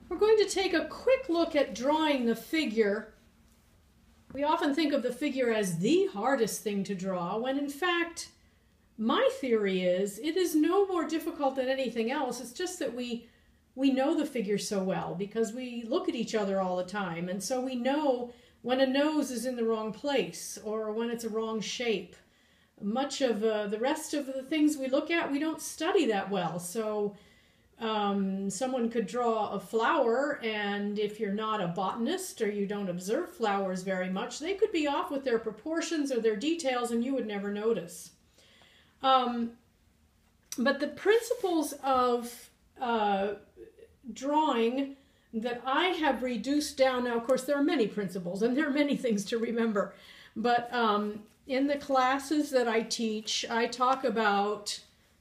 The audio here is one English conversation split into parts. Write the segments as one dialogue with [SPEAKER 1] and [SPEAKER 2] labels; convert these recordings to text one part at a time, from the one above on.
[SPEAKER 1] We're going to take a quick look at drawing the figure. We often think of the figure as the hardest thing to draw, when in fact, my theory is it is no more difficult than anything else. It's just that we know the figure so well because we look at each other all the time, and so we know when a nose is in the wrong place or when it's a wrong shape. Much of the rest of the things we look at, we don't study that well. So someone could draw a flower, and if you're not a botanist or you don't observe flowers very much, they could be off with their proportions or their details and you would never notice. But the principles of drawing that I have reduced down, now of course there are many principles and there are many things to remember, but in the classes that I teach, I talk about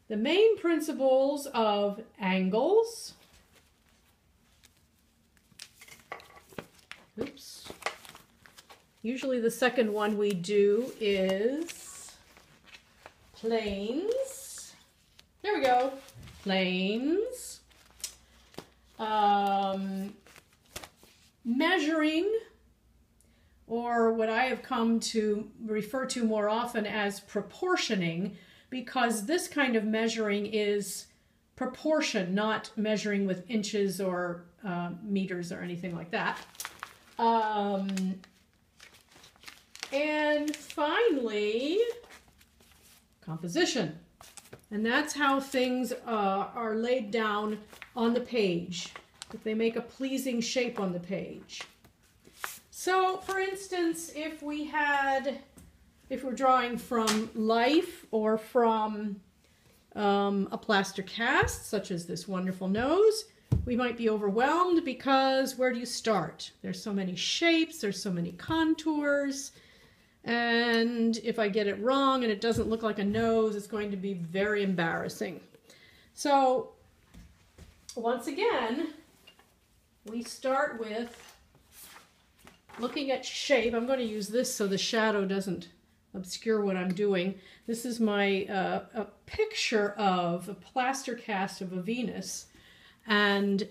[SPEAKER 1] the main principles of angles. Oops. Usually the second one we do is planes. There we go. Planes. Measuring, or what I have come to refer to more often as proportioning, because this kind of measuring is proportion, not measuring with inches or meters or anything like that. And finally, composition. And that's how things are laid down on the page, that they make a pleasing shape on the page. So, for instance, if we're drawing from life or from a plaster cast, such as this wonderful nose, we might be overwhelmed because where do you start? There's so many shapes, there's so many contours, and if I get it wrong and it doesn't look like a nose, it's going to be very embarrassing. So, once again, we start with looking at shape. I'm going to use this so the shadow doesn't obscure what I'm doing. This is my a picture of a plaster cast of a Venus. And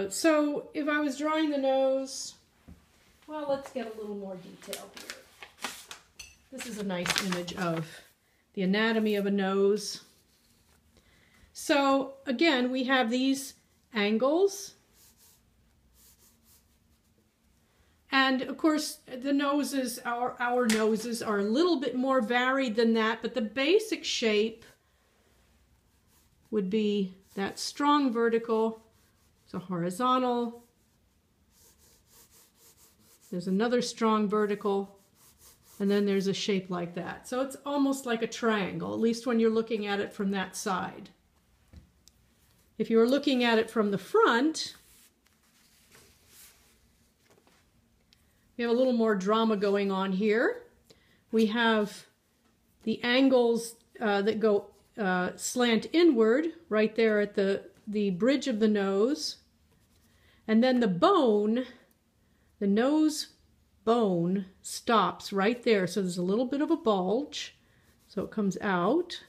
[SPEAKER 1] so if I was drawing the nose, well, let's get a little more detail here. This is a nice image of the anatomy of a nose. So again, we have these angles. And of course, the noses, our noses are a little bit more varied than that, but the basic shape would be that strong vertical, so horizontal. There's another strong vertical, and then there's a shape like that. So it's almost like a triangle, at least when you're looking at it from that side. If you were looking at it from the front, we have a little more drama going on here. We have the angles that go slant inward right there at the bridge of the nose. And then the bone, the nose bone stops right there. So there's a little bit of a bulge. So it comes out.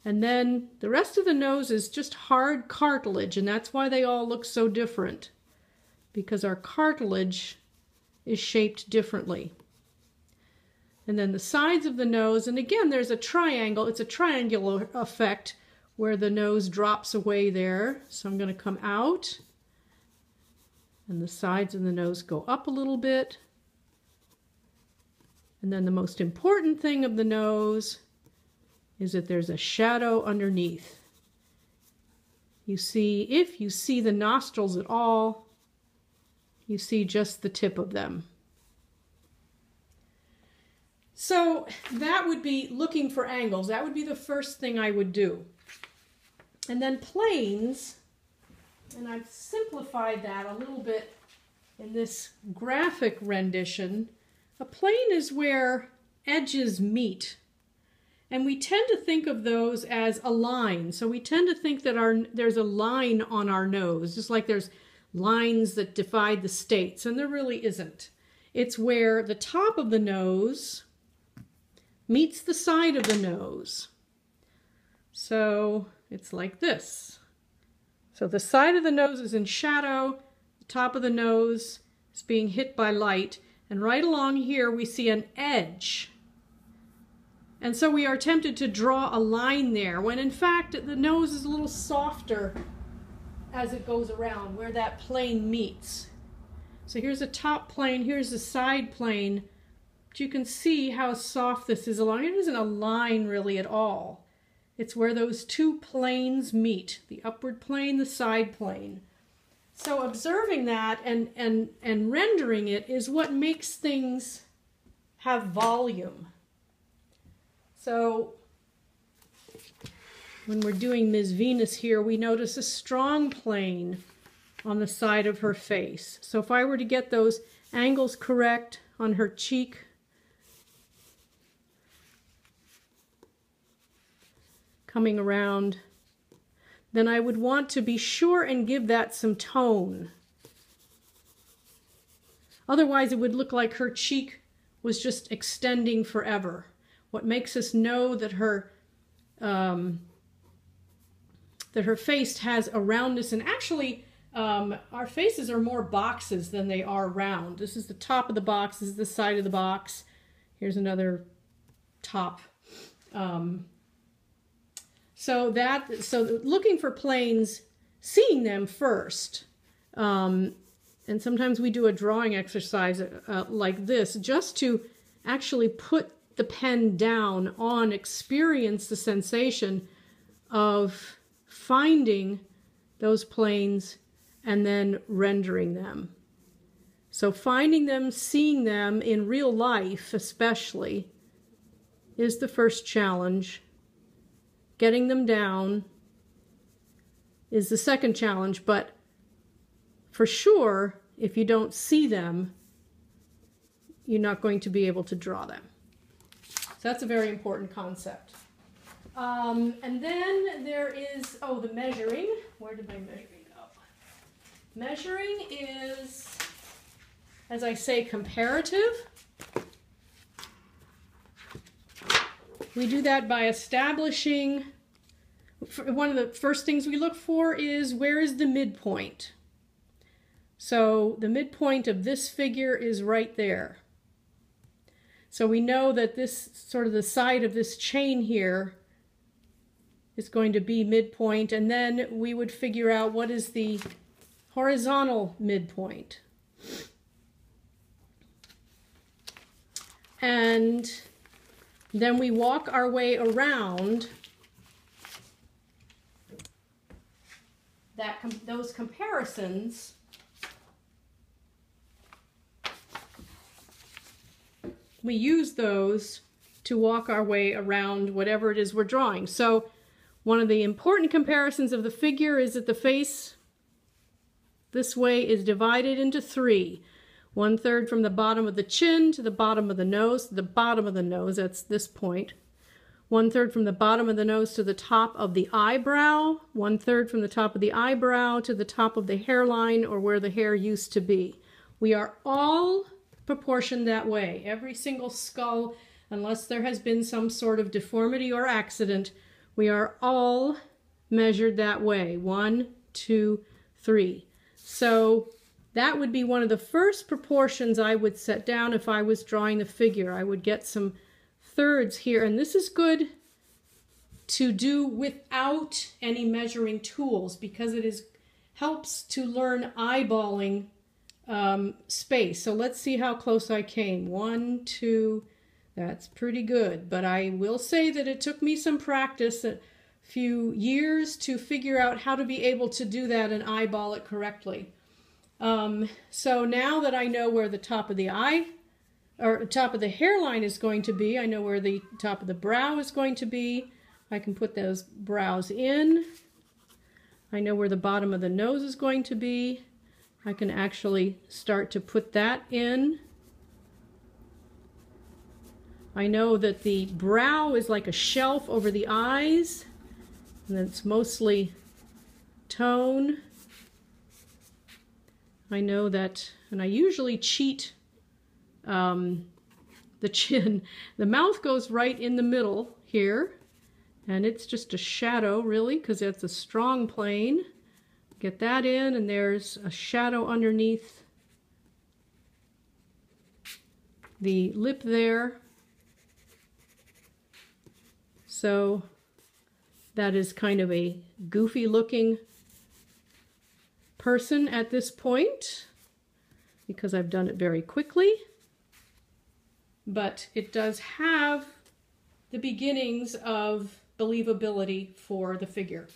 [SPEAKER 1] And then the rest of the nose is just hard cartilage, and that's why they all look so different, because our cartilage is shaped differently. And then the sides of the nose, and again there's a triangle, it's a triangular effect where the nose drops away there. So I'm going to come out, and the sides of the nose go up a little bit. And then the most important thing of the nose is that there's a shadow underneath. You see, if you see the nostrils at all, you see just the tip of them. So that would be looking for angles. That would be the first thing I would do. And then planes, and I've simplified that a little bit in this graphic rendition. A plane is where edges meet. And we tend to think of those as a line. So we tend to think that there's a line on our nose, just like there's lines that divide the states, and there really isn't. It's where the top of the nose meets the side of the nose. So it's like this. So the side of the nose is in shadow, the top of the nose is being hit by light, and right along here we see an edge. And so we are tempted to draw a line there, when in fact the nose is a little softer as it goes around, where that plane meets. So here's a top plane, here's a side plane, but you can see how soft this is along. It isn't a line really at all. It's where those two planes meet, the upward plane, the side plane. So observing that and rendering it is what makes things have volume. So when we're doing Ms. Venus here, we notice a strong plane on the side of her face. So if I were to get those angles correct on her cheek, coming around, then I would want to be sure and give that some tone. Otherwise, it would look like her cheek was just extending forever. What makes us know that her face has a roundness, and actually our faces are more boxes than they are round. This is the top of the box, this is the side of the box. Here's another top. So looking for planes, seeing them first, and sometimes we do a drawing exercise like this just to actually put the pen down on, experience the sensation of finding those planes and then rendering them. So finding them, seeing them in real life especially, is the first challenge. Getting them down is the second challenge, but for sure, if you don't see them, you're not going to be able to draw them. So that's a very important concept. And then there is, the measuring. Where did my measuring go? Measuring is, as I say, comparative. We do that by establishing, one of the first things we look for is, where is the midpoint? So the midpoint of this figure is right there. So we know that this, sort of the side of this chain here, is going to be midpoint, and then we would figure out what is the horizontal midpoint. And then we walk our way around those comparisons we use those to walk our way around whatever it is we're drawing. So one of the important comparisons of the figure is that the face this way is divided into three. 1/3 from the bottom of the chin to the bottom of the nose, to the bottom of the nose, that's this point. 1/3 from the bottom of the nose to the top of the eyebrow. 1/3 from the top of the eyebrow to the top of the hairline, or where the hair used to be. We are all proportioned that way. Every single skull, unless there has been some sort of deformity or accident, we are all measured that way. 1, 2, 3. So that would be one of the first proportions I would set down if I was drawing the figure. I would get some thirds here, and this is good to do without any measuring tools because it helps to learn eyeballing space. So let's see how close I came. 1, 2, that's pretty good. But I will say that it took me some practice, a few years, to figure out how to be able to do that and eyeball it correctly. So now that I know where the top of the eye, or top of the hairline is going to be, I know where the top of the brow is going to be, I can put those brows in. I know where the bottom of the nose is going to be. I can actually start to put that in. I know that the brow is like a shelf over the eyes, and it's mostly tone. I know that, and I usually cheat the chin. The mouth goes right in the middle here, and it's just a shadow really because it's a strong plane. Get that in, and there's a shadow underneath the lip there. So that is kind of a goofy looking person at this point because I've done it very quickly. But it does have the beginnings of believability for the figure.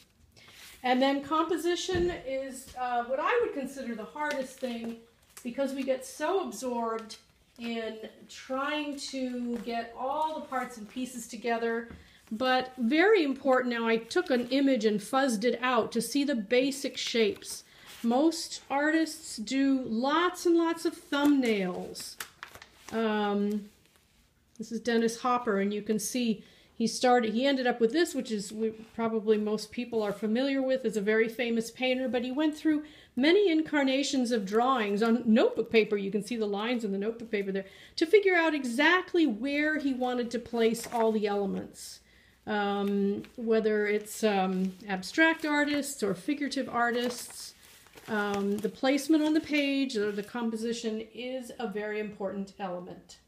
[SPEAKER 1] And then composition is what I would consider the hardest thing because we get so absorbed in trying to get all the parts and pieces together. But very important, now I took an image and fuzzed it out to see the basic shapes. Most artists do lots and lots of thumbnails. This is Dennis Hopper, and you can see he ended up with this, which is probably most people are familiar with, as a very famous painter, but he went through many incarnations of drawings on notebook paper. You can see the lines in the notebook paper there to figure out exactly where he wanted to place all the elements. Whether it's abstract artists or figurative artists, the placement on the page or the composition is a very important element.